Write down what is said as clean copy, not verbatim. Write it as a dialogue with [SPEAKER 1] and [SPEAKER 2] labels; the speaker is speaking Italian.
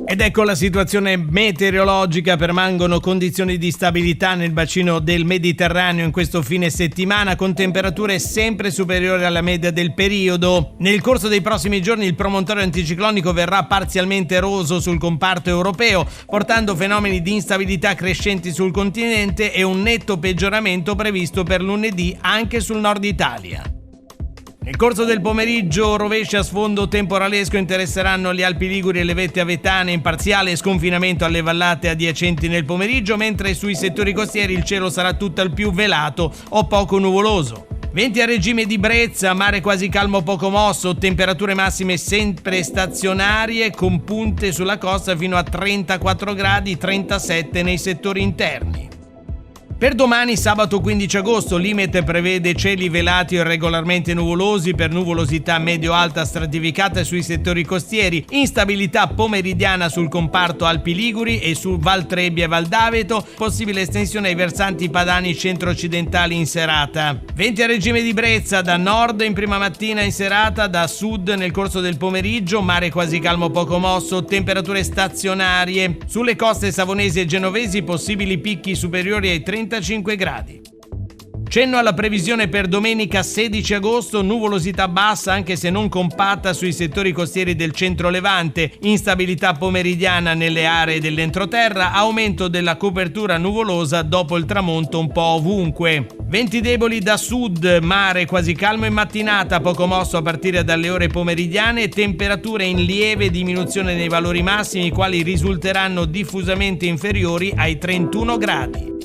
[SPEAKER 1] Ed ecco la situazione meteorologica. Permangono condizioni di stabilità nel bacino del Mediterraneo in questo fine settimana, con temperature sempre superiori alla media del periodo. Nel corso dei prossimi giorni il promontorio anticiclonico verrà parzialmente eroso sul comparto europeo, portando fenomeni di instabilità crescenti sul continente e un netto peggioramento previsto per lunedì anche sul nord Italia. Nel corso del pomeriggio rovesci a sfondo temporalesco interesseranno le Alpi Liguri e le vette avetane, in parziale sconfinamento alle vallate adiacenti nel pomeriggio, mentre sui settori costieri il cielo sarà tutt'al più velato o poco nuvoloso. Venti a regime di brezza, mare quasi calmo poco mosso, temperature massime sempre stazionarie con punte sulla costa fino a 34 gradi, 37 nei settori interni. Per domani, sabato 15 agosto, l'Imet prevede cieli velati o irregolarmente nuvolosi per nuvolosità medio-alta stratificata sui settori costieri, instabilità pomeridiana sul comparto Alpi Liguri e su Val Trebbia e Val d'Aveto, possibile estensione ai versanti padani centro-occidentali in serata. Venti a regime di brezza, da nord in prima mattina in serata, da sud nel corso del pomeriggio, mare quasi calmo poco mosso, temperature stazionarie. Sulle coste savonesi e genovesi possibili picchi superiori ai 35 gradi. Cenno alla previsione per domenica 16 agosto, nuvolosità bassa anche se non compatta sui settori costieri del centro Levante, instabilità pomeridiana nelle aree dell'entroterra, aumento della copertura nuvolosa dopo il tramonto un po' ovunque. Venti deboli da sud, mare quasi calmo in mattinata, poco mosso a partire dalle ore pomeridiane, temperature in lieve diminuzione nei valori massimi, i quali risulteranno diffusamente inferiori ai 31 gradi.